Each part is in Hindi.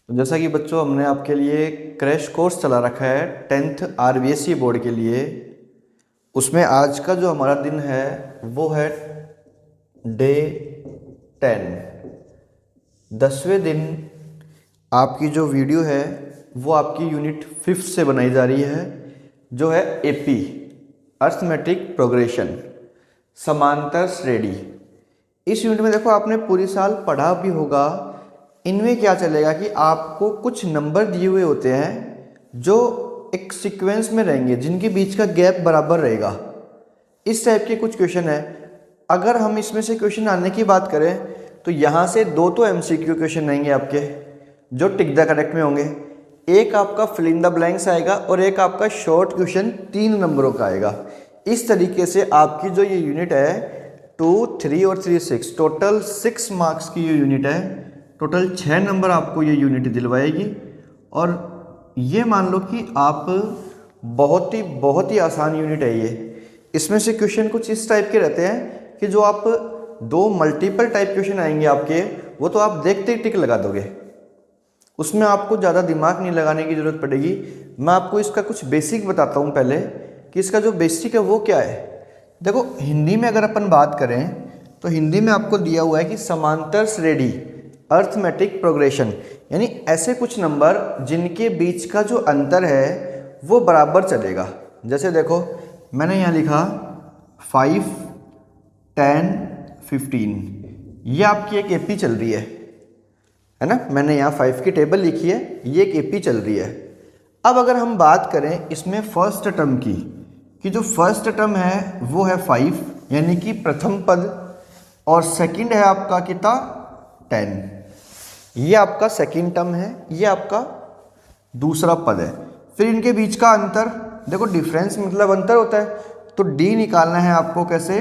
तो जैसा कि बच्चों हमने आपके लिए क्रैश कोर्स चला रखा है 10th RBSE बोर्ड के लिए। उसमें आज का जो हमारा दिन है वो है डे 10। 10वें दिन आपकी जो वीडियो है वो आपकी यूनिट 5 से बनाई जा रही है, जो है एपी अर्थमेटिक प्रोग्रेशन समांतर श्रेणी। इस यूनिट में देखो आपने पूरी साल पढ़ा भी होगा। इनमें क्या चलेगा कि आपको कुछ नंबर दिए हुए होते हैं जो एक सीक्वेंस में रहेंगे, जिनके बीच का गैप बराबर रहेगा। इस टाइप के कुछ क्वेश्चन है। अगर हम इसमें से क्वेश्चन आने की बात करें तो यहाँ से दो तो MCQ क्वेश्चन आएंगे आपके, जो टिक द करेक्ट में होंगे। एक आपका फिल इन द ब्लैंक्स आएगा और एक आपका शॉर्ट क्वेश्चन 3 नंबरों का आएगा। इस तरीके से आपकी जो ये यूनिट है 2, 3 और 3, 6 टोटल 6 मार्क्स की ये यूनिट है। टोटल 6 नंबर आपको ये यूनिट दिलवाएगी। और ये मान लो कि आप बहुत ही आसान यूनिट है ये। इसमें से क्वेश्चन कुछ इस टाइप के रहते हैं कि जो आप दो मल्टीपल टाइप क्वेश्चन आएंगे आपके, वो तो आप देखते ही टिक लगा दोगे। उसमें आपको ज़्यादा दिमाग नहीं लगाने की ज़रूरत पड़ेगी। मैं आपको इसका कुछ बेसिक बताता हूँ पहले कि इसका जो बेसिक है वो क्या है। देखो हिंदी में अगर अपन बात करें तो हिंदी में आपको दिया हुआ है कि समांतर श्रेणी अर्थमेटिक प्रोग्रेशन, यानी ऐसे कुछ नंबर जिनके बीच का जो अंतर है वो बराबर चलेगा। जैसे देखो मैंने यहाँ लिखा 5, 10, 15, ये आपकी एक एपी चल रही है ना। मैंने यहाँ 5 की टेबल लिखी है, ये एक एपी चल रही है। अब अगर हम बात करें इसमें फर्स्ट टर्म की, कि जो फर्स्ट टर्म है वो है 5 यानी कि प्रथम पद, और सेकंड है आपका कितना 10, ये आपका सेकंड टर्म है, ये आपका दूसरा पद है। फिर इनके बीच का अंतर देखो, डिफरेंस मतलब अंतर होता है, तो डी निकालना है आपको कैसे,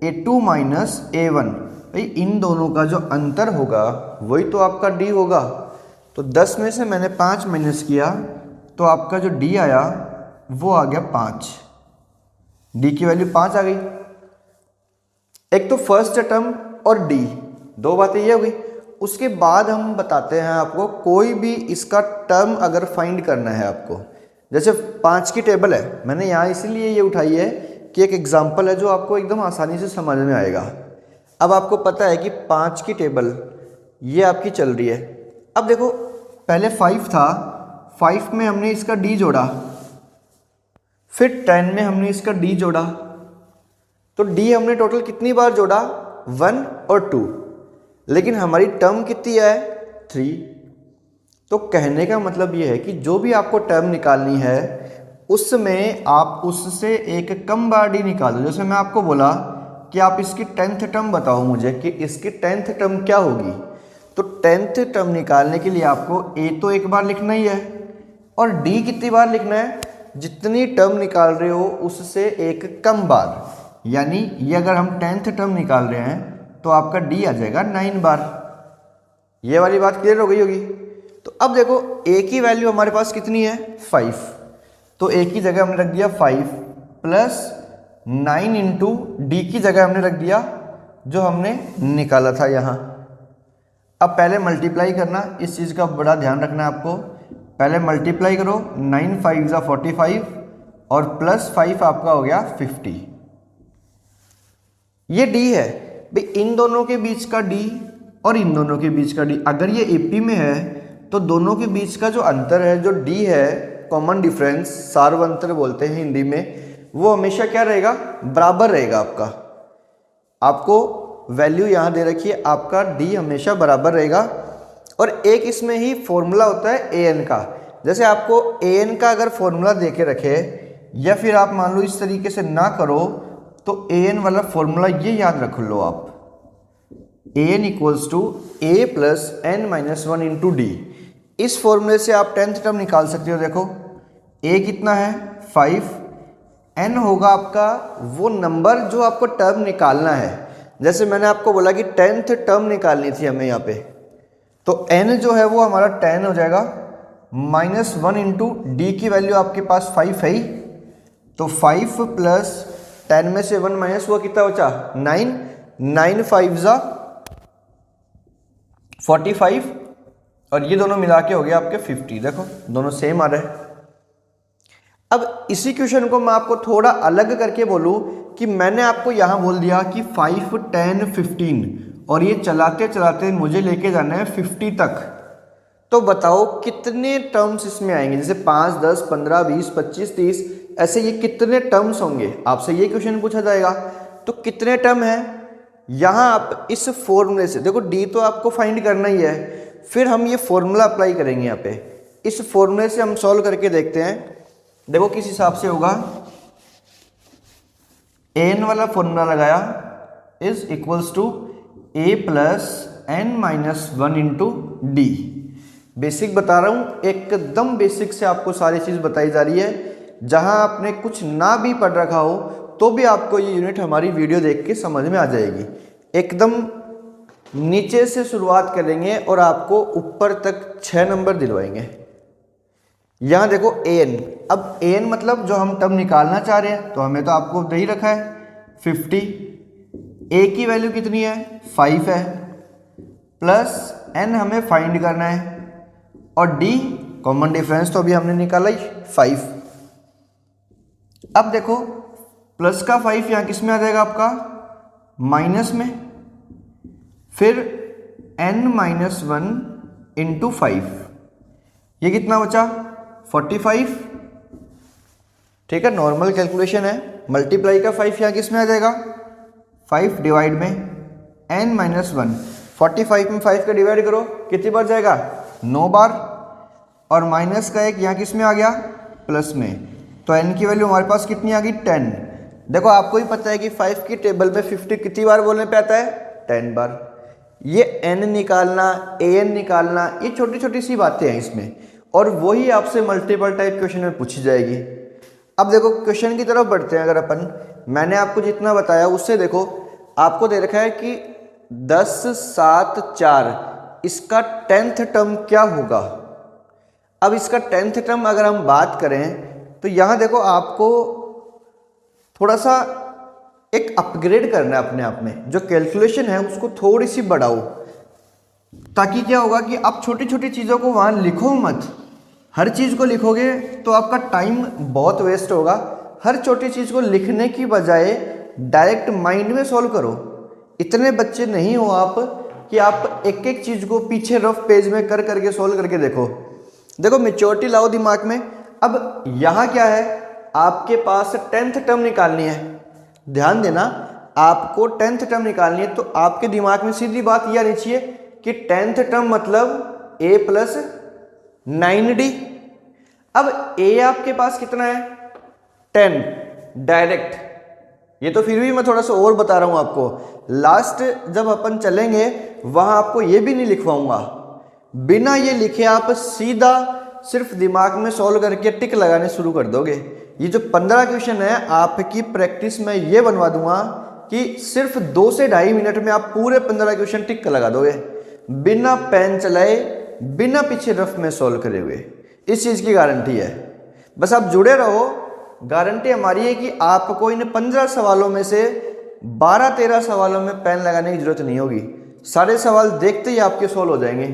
A2 माइनस A1। भाई इन दोनों का जो अंतर होगा वही तो आपका डी होगा। तो 10 में से मैंने 5 माइनस किया तो आपका जो डी आया वो आ गया 5। डी की वैल्यू 5 आ गई। एक तो फर्स्ट टर्म और डी, दो बातें ये हो गई। उसके बाद हम बताते हैं आपको कोई भी इसका टर्म अगर फाइंड करना है आपको। जैसे 5 की टेबल है, मैंने यहाँ इसीलिए ये उठाई है कि एक एग्जाम्पल है जो आपको एकदम आसानी से समझ में आएगा। अब आपको पता है कि 5 की टेबल ये आपकी चल रही है। अब देखो पहले 5 था, 5 में हमने इसका डी जोड़ा, फिर 10 में हमने इसका डी जोड़ा, तो डी हमने टोटल कितनी बार जोड़ा, 1 और 2, लेकिन हमारी टर्म कितनी है 3। तो कहने का मतलब ये है कि जो भी आपको टर्म निकालनी है उसमें आप उससे एक कम बार डी निकाल दो। जैसे मैं आपको बोला कि आप इसकी 10th टर्म बताओ मुझे कि इसकी 10th टर्म क्या होगी, तो 10th टर्म निकालने के लिए आपको ए तो एक बार लिखना ही है और डी कितनी बार लिखना है, जितनी टर्म निकाल रहे हो उससे एक कम बार। यानी ये अगर हम 10th टर्म निकाल रहे हैं तो आपका डी आ जाएगा 9 बार। ये वाली बात क्लियर हो गई होगी। तो अब देखो ए की वैल्यू हमारे पास कितनी है 5, तो ए की जगह हमने रख दिया 5 प्लस 9 इंटू डी की जगह हमने रख दिया जो हमने निकाला था यहाँ। अब पहले मल्टीप्लाई करना, इस चीज़ का बड़ा ध्यान रखना है आपको। पहले मल्टीप्लाई करो, 9 5 ज़ा 45 और प्लस 5 आपका हो गया 50। ये डी है भाई, इन दोनों के बीच का डी और इन दोनों के बीच का डी। अगर ये एपी में है तो दोनों के बीच का जो अंतर है, जो डी है, कॉमन डिफरेंस, सार्वंतर बोलते हैं हिंदी में, वो हमेशा क्या रहेगा, बराबर रहेगा आपका। आपको वैल्यू यहाँ दे रखी है, आपका डी हमेशा बराबर रहेगा। और एक इसमें ही फॉर्मूला होता है an का। जैसे आपको an का अगर फॉर्मूला दे के रखे, या फिर आप मान लो इस तरीके से ना करो, तो an वाला फॉर्मूला ये याद रख लो आप, an equals to a plus n minus 1 into D. इस फॉर्मूले से आप 10th टर्म निकाल सकते हो। देखो a कितना है 5, n होगा आपका वो नंबर जो आपको टर्म निकालना है। जैसे मैंने आपको बोला कि 10th टर्म निकालनी थी हमें यहाँ पे, तो n जो है वो हमारा 10 हो जाएगा, माइनस 1 इंटू डी की वैल्यू आपके पास 5 है ही, तो 5 प्लस 10 में से 1 माइनस हुआ कितना बचा 9, 9 5 ज़ा 45 और ये दोनों मिला के हो गया आपके 50। देखो दोनों सेम आ रहे हैं। अब इसी क्वेश्चन को मैं आपको थोड़ा अलग करके बोलूं कि मैंने आपको यहां बोल दिया कि 5, 10, 15 और ये चलाते चलाते मुझे लेके जाना है 50 तक, तो बताओ कितने टर्म्स इसमें आएंगे। जैसे 5, 10, 15, 20, 25, 30 ऐसे ये कितने टर्म्स होंगे, आपसे ये क्वेश्चन पूछा जाएगा। तो कितने टर्म है, यहाँ आप इस फॉर्मूले से देखो, डी तो आपको फाइंड करना ही है, फिर हम ये फॉर्मूला अप्लाई करेंगे यहाँ पे। इस फॉर्मूले से हम सॉल्व करके देखते हैं। देखो किस हिसाब से होगा, एन वाला फॉर्मूला लगाया is equals to A plus N minus 1 into D. Basic बता रहा हूं, एकदम बेसिक से आपको सारी चीज बताई जा रही है। जहां आपने कुछ ना भी पढ़ रखा हो तो भी आपको ये यूनिट हमारी वीडियो देख के समझ में आ जाएगी। एकदम नीचे से शुरुआत करेंगे और आपको ऊपर तक 6 नंबर दिलवाएंगे। यहां देखो एन, अब एन मतलब जो हम टर्म निकालना चाह रहे हैं, तो हमें तो आपको दे ही रखा है 50। ए की वैल्यू कितनी है, 5 है, प्लस एन हमें फाइंड करना है, और डी कॉमन डिफरेंस तो अभी हमने निकाला ही 5। अब देखो प्लस का 5 यहाँ किस में आ जाएगा आपका, माइनस में, फिर n माइनस 1 इंटू 5, ये कितना बचा 45। ठीक है, नॉर्मल कैलकुलेशन है। मल्टीप्लाई का 5 यहाँ किस में आ जाएगा, 5 डिवाइड में n माइनस 1, 45 में 5 का डिवाइड करो, कितनी बार जाएगा, 9 बार, और माइनस का 1 यहाँ किस में आ गया, प्लस में। तो n की वैल्यू हमारे पास कितनी आ गई, 10। देखो आपको ही पता है कि 5 की टेबल में 50 कितनी बार बोलने पे आता है, 10 बार। ये n निकालना, an निकालना, ये छोटी छोटी सी बातें हैं इसमें, और वही आपसे मल्टीपल टाइप क्वेश्चन में पूछी जाएगी। अब देखो क्वेश्चन की तरफ बढ़ते हैं। अगर अपन, मैंने आपको जितना बताया उससे देखो, आपको दे रखा है कि 10, 7, 4, इसका 10th टर्म क्या होगा। अब इसका 10th टर्म अगर हम बात करें तो यहां देखो आपको थोड़ा सा एक अपग्रेड करना है अपने आप में, जो कैलकुलेशन है उसको थोड़ी सी बढ़ाओ, ताकि क्या होगा कि आप छोटी छोटी चीज़ों को वहाँ लिखो मत। हर चीज़ को लिखोगे तो आपका टाइम बहुत वेस्ट होगा। हर छोटी चीज़ को लिखने की बजाय डायरेक्ट माइंड में सॉल्व करो। इतने बच्चे नहीं हो आप कि आप एक एक चीज़ को पीछे रफ पेज में कर करके सॉल्व करके देखो। देखो मेच्योरिटी लाओ दिमाग में। अब यहाँ क्या है, आपके पास 10th टर्म निकालनी है। ध्यान देना, आपको 10th टर्म निकालनी है, तो आपके दिमाग में सीधी बात यह आनी चाहिए कि 10th टर्म मतलब a प्लस 9d। अब a आपके पास कितना है, 10 डायरेक्ट। ये तो फिर भी मैं थोड़ा सा और बता रहा हूं आपको, लास्ट जब अपन चलेंगे वहां आपको ये भी नहीं लिखवाऊंगा। बिना ये लिखे आप सीधा सिर्फ दिमाग में सॉल्व करके टिक लगाने शुरू कर दोगे। ये जो 15 क्वेश्चन है आपकी प्रैक्टिस में ये बनवा दूंगा कि सिर्फ 2 से 2.5 मिनट में आप पूरे 15 क्वेश्चन टिक लगा दोगे, बिना पेन चलाए, बिना पीछे रफ में सॉल्व करे हुए। इस चीज़ की गारंटी है। बस आप जुड़े रहो। गारंटी हमारी है कि आपको इन 15 सवालों में से 12-13 सवालों में पेन लगाने की जरूरत नहीं होगी। सारे सवाल देखते ही आपके सॉल्व हो जाएंगे।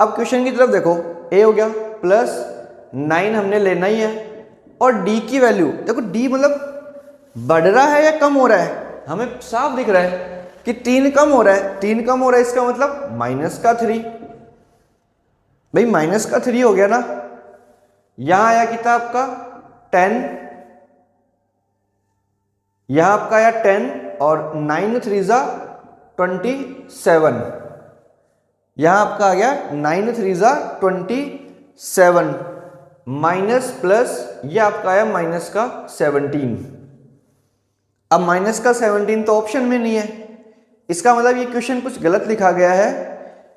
अब क्वेश्चन की तरफ देखो, ए हो गया प्लस 9 हमने लेना ही है, और डी की वैल्यू देखो, डी मतलब बढ़ रहा है या कम हो रहा है, हमें साफ दिख रहा है कि 3 कम हो रहा है। 3 कम हो रहा है, इसका मतलब माइनस का 3। भाई माइनस का 3 हो गया ना। यहां आया कितना आपका 10, यहां आपका आया 10, और 9 3 27। यहां आपका आ गया 9 3 27, माइनस प्लस ये आपका आया माइनस का 17। अब माइनस का 17 तो ऑप्शन में नहीं है, इसका मतलब ये क्वेश्चन कुछ गलत लिखा गया है।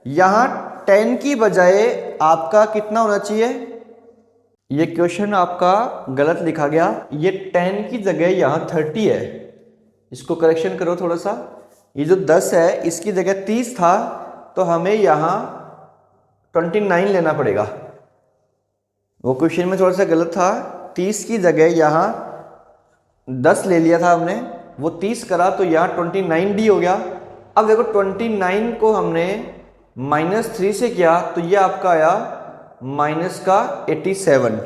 यहां 10 की बजाय आपका कितना होना चाहिए, ये क्वेश्चन आपका गलत लिखा गया। ये 10 की जगह यहां 30 है, इसको करेक्शन करो थोड़ा सा। ये जो 10 है इसकी जगह 30 था, तो हमें यहां 29 लेना पड़ेगा। वो क्वेश्चन में थोड़ा सा गलत था, 30 की जगह यहां 10 ले लिया था हमने, वो 30 करा तो यहाँ 29d हो गया। अब देखो 29 को हमने -3 से किया तो ये आपका आया माइनस का 87।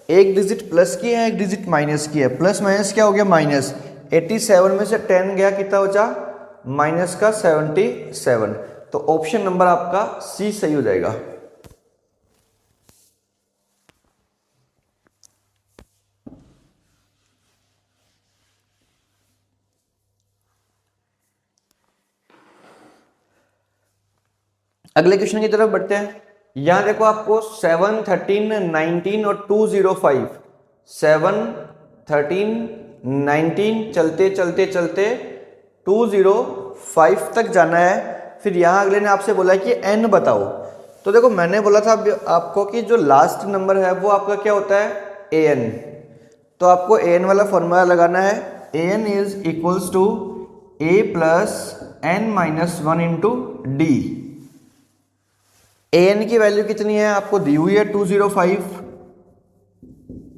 एक डिजिट प्लस की है, एक डिजिट माइनस की है, प्लस माइनस क्या हो गया माइनस। 87 में से 10 गया, कितना बचा माइनस का 77। तो ऑप्शन नंबर आपका सी सही हो जाएगा। अगले क्वेश्चन की तरफ बढ़ते हैं। यहां देखो आपको 7, 13, 19 और 205, 7, 13, 19 चलते चलते चलते 205 तक जाना है। फिर यहां अगले ने आपसे बोला है कि n बताओ। तो देखो मैंने बोला था आपको कि जो लास्ट नंबर है वो आपका क्या होता है an। तो आपको an वाला फॉर्मूला लगाना है। an is equals to a plus n minus 1 into D. an की वैल्यू कितनी है आपको दी हुई है 205,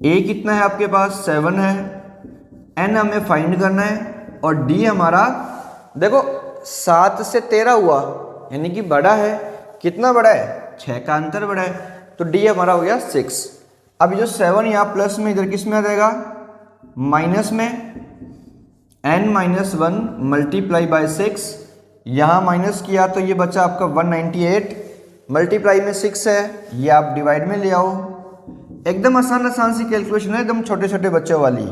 a कितना है आपके पास 7 है, n हमें फाइंड करना है और d हमारा देखो 7 से 13 हुआ यानी कि बड़ा है। कितना बड़ा है 6 का अंतर बड़ा है, तो d हमारा हो गया 6। अब जो 7 यहाँ प्लस में इधर किस में आ जाएगा माइनस में, n माइनस 1 मल्टीप्लाई बाय 6, यहाँ माइनस किया तो ये बचा आपका 198, मल्टीप्लाई में 6 है, ये आप डिवाइड में ले आओ। एकदम आसान आसान सी कैलकुलेशन है, एकदम छोटे छोटे बच्चों वाली।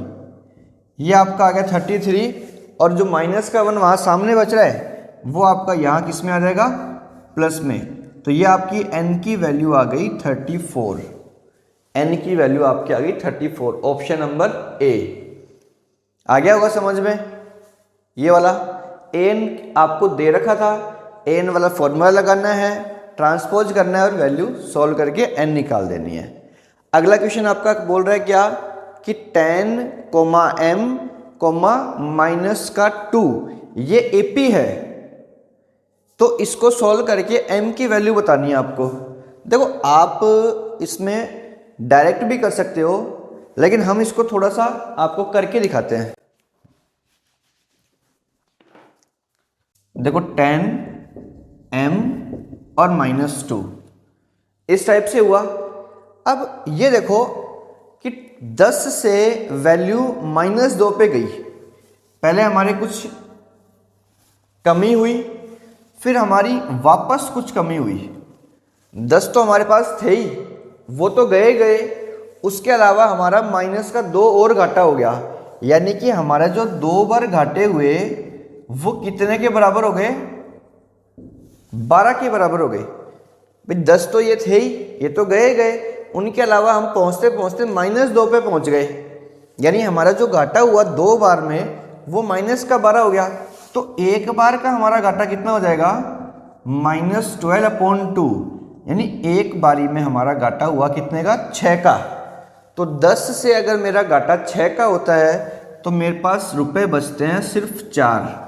ये आपका आ गया 33 और जो माइनस का 1 वहाँ सामने बच रहा है वो आपका यहाँ किस में आ जाएगा प्लस में। तो ये आपकी n की वैल्यू आ गई 34, n की वैल्यू आपकी आ गई 34। ऑप्शन नंबर ए आ गया होगा समझ में। ये वाला n आपको दे रखा था, n वाला फॉर्मूला लगाना है, ट्रांसपोज करना है और वैल्यू सॉल्व करके n निकाल देनी है। अगला क्वेश्चन आपका बोल रहा है क्या कि 10, m, माइनस का 2 ये एपी है, तो इसको सॉल्व करके m की वैल्यू बतानी है आपको। देखो आप इसमें डायरेक्ट भी कर सकते हो, लेकिन हम इसको थोड़ा सा आपको करके दिखाते हैं। देखो 10, m और -2 इस टाइप से हुआ। अब ये देखो कि 10 से वैल्यू -2 पे गई, पहले हमारे कुछ कमी हुई, फिर हमारी वापस कुछ कमी हुई। 10 तो हमारे पास थे ही, वो तो गए गए, उसके अलावा हमारा माइनस का 2 और घाटा हो गया, यानी कि हमारा जो 2 बार घाटे हुए वो कितने के बराबर हो गए 12 के बराबर हो गए। भाई 10 तो ये थे ही, ये तो गए गए, उनके अलावा हम पहुंचते पहुंचते -2 पे पहुंच गए, यानी हमारा जो घाटा हुआ 2 बार में वो माइनस का 12 हो गया। तो एक बार का हमारा घाटा कितना हो जाएगा -12/2, यानी एक बारी में हमारा घाटा हुआ कितने का 6 का। तो 10 से अगर मेरा घाटा 6 का होता है तो मेरे पास रुपए बचते हैं सिर्फ 4।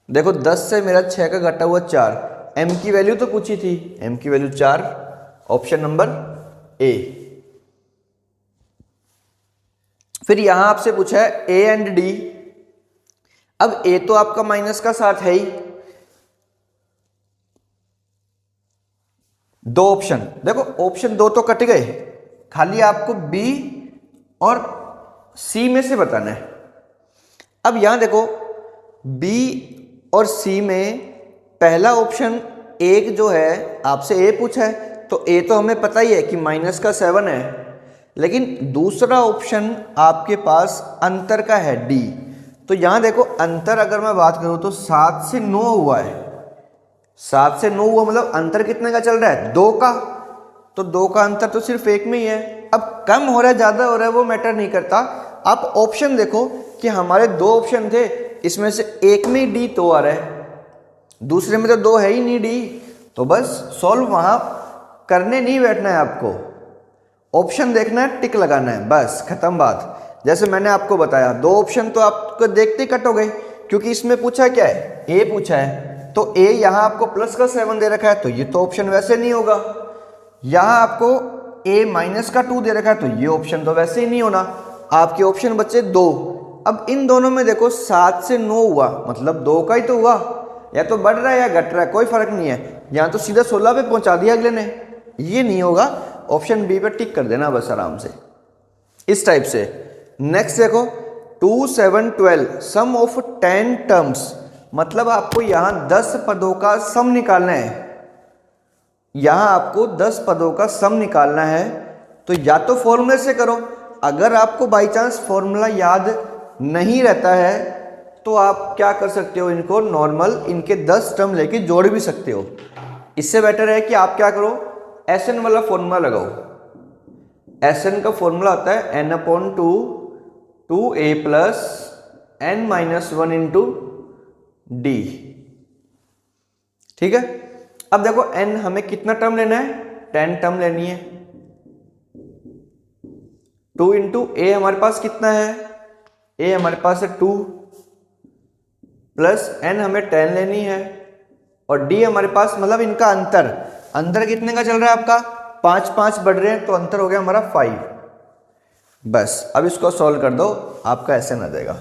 देखो 10 से मेरा 6 का घाटा हुआ 4, m की वैल्यू तो पूछी थी, m की वैल्यू 4, ऑप्शन नंबर ए। फिर यहां आपसे पूछा है a एंड d। अब a तो आपका माइनस का 7 है ही, दो ऑप्शन, देखो ऑप्शन 2 तो कट गए, खाली आपको b और c में से बताना है। अब यहां देखो b और c में पहला ऑप्शन एक जो है आपसे a पूछा है, तो a तो हमें पता ही है कि -7 है, लेकिन दूसरा ऑप्शन आपके पास अंतर का है d। तो यहां देखो अंतर अगर मैं बात करूं तो 7 से 9 हुआ है, 7 से 9 हुआ मतलब अंतर कितने का चल रहा है 2 का, तो 2 का अंतर तो सिर्फ एक में ही है। अब कम हो रहा है ज्यादा हो रहा है वो मैटर नहीं करता, आप ऑप्शन देखो कि हमारे 2 ऑप्शन थे, इसमें से एक में डी तो आ रहा है, दूसरे में तो 2 है ही नहीं डी, तो बस सॉल्व वहां करने नहीं बैठना है आपको, ऑप्शन देखना है, टिक लगाना है, बस खत्म बात। जैसे मैंने आपको बताया 2 ऑप्शन तो आपको देखते ही कट हो गए, क्योंकि इसमें पूछा क्या है ए पूछा है, तो ए यहाँ आपको प्लस का 7 दे रखा है, तो ये तो ऑप्शन वैसे नहीं होगा। यहाँ आपको ए माइनस का 2 दे रखा है, तो ये ऑप्शन तो वैसे ही नहीं होना। आपके ऑप्शन बचे 2। अब इन दोनों में देखो 7 से 9 हुआ मतलब 2 का ही तो हुआ, या तो बढ़ रहा है या घट रहा है, कोई फर्क नहीं है। यहाँ तो सीधा 16 पे पहुंचा दिया अगले ने, ये नहीं होगा, ऑप्शन बी पे टिक कर देना बस आराम से, इस टाइप से। नेक्स्ट देखो 2, 7, 12 सम ऑफ 10 टर्म्स, मतलब आपको यहाँ 10 पदों का सम निकालना है, यहाँ आपको 10 पदों का सम निकालना है। तो या तो फॉर्मूले से करो, अगर आपको बाई चांस फॉर्मूला याद नहीं रहता है तो आप क्या कर सकते हो, इनको नॉर्मल इनके 10 टर्म लेके जोड़ भी सकते हो। इससे बेटर है कि आप क्या करो, एसएन वाला फॉर्मूला लगाओ। एसएन का फॉर्मूला होता है n/2 2a plus n-1 into D. ठीक है, अब देखो n हमें कितना टर्म लेना है, 10 टर्म लेनी है। 2 इंटू ए हमारे पास कितना है, a हमारे पास है 2 प्लस n हमें 10 लेनी है, और d हमारे पास मतलब इनका अंतर कितने का चल रहा है आपका, 5 5 बढ़ रहे हैं, तो अंतर हो गया हमारा 5। बस अब इसको सॉल्व कर दो, आपका ऐसे ना देगा।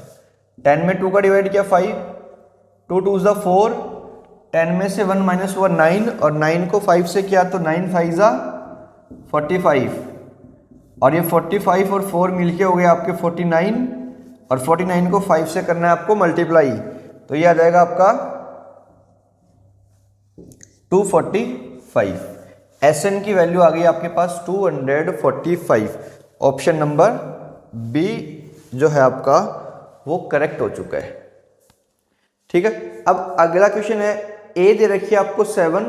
10 में 2 का डिवाइड किया 5, 2 2 ज़ा 4, 10 में से 1 माइनस हुआ 9, और 9 को 5 से किया तो 9 5 ज़ा 45, और ये 45 और 4 मिलके हो गया आपके 49, और 49 को 5 से करना है आपको मल्टीप्लाई, तो ये आ जाएगा आपका 245। एसएन की वैल्यू आ गई आपके पास 245। ऑप्शन नंबर बी जो है आपका वो करेक्ट हो चुका है। ठीक है, अब अगला क्वेश्चन है, ए दे रखी है आपको 7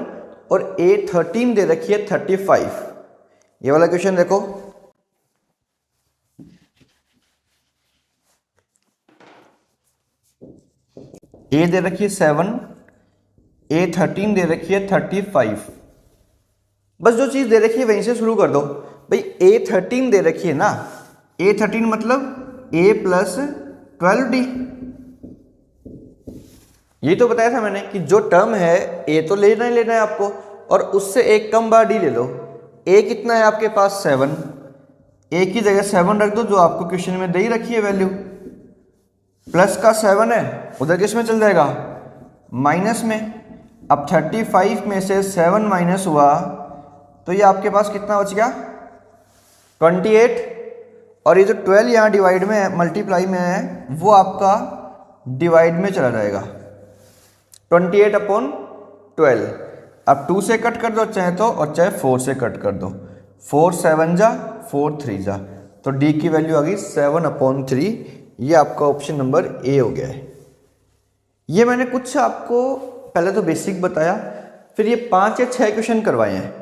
और ए 13 दे रखी है 35। ये वाला क्वेश्चन देखो, ए दे रखी है 7, ए 13 दे रखी है 35। बस जो चीज दे रखी है वहीं से शुरू कर दो भाई। ए 13 दे रखी है ना, ए 13 मतलब ए प्लस 12d। ये तो बताया था मैंने कि जो टर्म है ए तो लेना ही लेना है आपको, और उससे एक कम बार डी ले लो। ए कितना है आपके पास 7, ए की जगह 7 रख दो जो आपको क्वेश्चन में दे ही रखी है वैल्यू, प्लस का 7 है उधर किस में चल जाएगा, माइनस में। अब 35 में से 7 माइनस हुआ तो ये आपके पास कितना बच गया, 28, और ये जो 12 यहाँ डिवाइड में है, मल्टीप्लाई में है, वो आपका डिवाइड में चला जाएगा, 28/12। अब 2 से कट कर दो चाहे तो, और चाहे 4 से कट कर दो, 4 7 जा 4 3 जा, तो डी की वैल्यू आ गई 7/3। ये आपका ऑप्शन नंबर ए हो गया है। ये मैंने कुछ आपको पहले तो बेसिक बताया, फिर ये 5 या 6 क्वेश्चन करवाए हैं।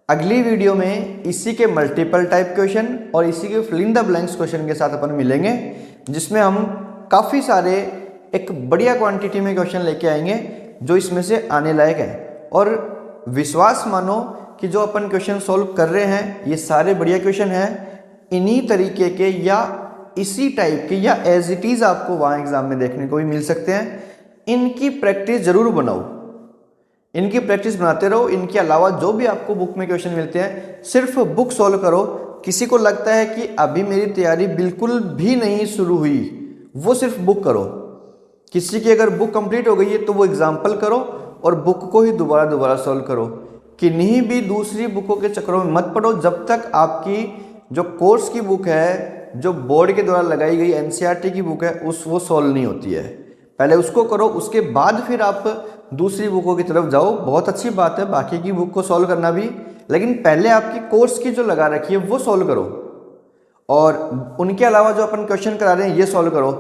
अगली वीडियो में इसी के मल्टीपल टाइप क्वेश्चन और इसी के fill in the blanks question के साथ अपन मिलेंगे, जिसमें हम काफ़ी सारे एक बढ़िया क्वांटिटी में क्वेश्चन लेके आएंगे जो इसमें से आने लायक है। और विश्वास मानो कि जो अपन क्वेश्चन सॉल्व कर रहे हैं ये सारे बढ़िया क्वेश्चन हैं, इन्हीं तरीके के या इसी टाइप के या एज इट इज़ आपको वहाँ एग्जाम में देखने को भी मिल सकते हैं। इनकी प्रैक्टिस जरूर बनाओ, इनकी प्रैक्टिस बनाते रहो। इनके अलावा जो भी आपको बुक में क्वेश्चन मिलते हैं सिर्फ बुक सॉल्व करो। किसी को लगता है कि अभी मेरी तैयारी बिल्कुल भी नहीं शुरू हुई, वो सिर्फ बुक करो। किसी की अगर बुक कंप्लीट हो गई है तो वो एग्जाम्पल करो और बुक को ही दोबारा सॉल्व करो। किन्हीं भी दूसरी बुकों के चक्करों में मत पड़ो जब तक आपकी जो कोर्स की बुक है, जो बोर्ड के द्वारा लगाई गई एनसीईआरटी की बुक है, वो सॉल्व नहीं होती है। पहले उसको करो, उसके बाद फिर आप दूसरी बुकों की तरफ जाओ। बहुत अच्छी बात है बाकी की बुक को सॉल्व करना भी, लेकिन पहले आपकी कोर्स की जो लगा रखी है वो सॉल्व करो, और उनके अलावा जो अपन क्वेश्चन करा रहे हैं ये सॉल्व करो।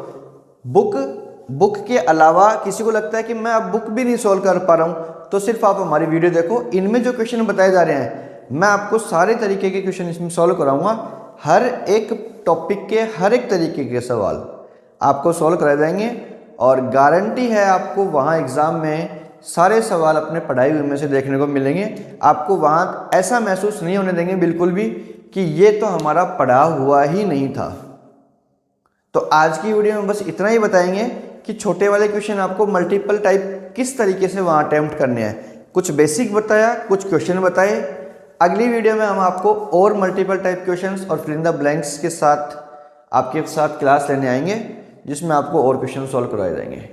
बुक के अलावा किसी को लगता है कि मैं अब बुक भी नहीं सॉल्व कर पा रहा हूँ, तो सिर्फ आप हमारी वीडियो देखो। इनमें जो क्वेश्चन बताए जा रहे हैं मैं आपको सारे तरीके के क्वेश्चन इसमें सॉल्व कराऊंगा। हर एक टॉपिक के हर एक तरीके के सवाल आपको सॉल्व कराए जाएंगे, और गारंटी है आपको वहाँ एग्ज़ाम में सारे सवाल अपने पढ़ाई हुए में से देखने को मिलेंगे। आपको वहाँ ऐसा महसूस नहीं होने देंगे बिल्कुल भी कि ये तो हमारा पढ़ा हुआ ही नहीं था। तो आज की वीडियो में बस इतना ही बताएंगे कि छोटे वाले क्वेश्चन आपको मल्टीपल टाइप किस तरीके से वहाँ अटेम्प्ट करने हैं। कुछ बेसिक बताया, कुछ क्वेश्चन बताए। अगली वीडियो में हम आपको और मल्टीपल टाइप क्वेश्चंस और फिल इन द ब्लैंक्स के साथ आपके साथ क्लास लेने आएंगे, जिसमें आपको और क्वेश्चन सॉल्व करवाए जाएंगे।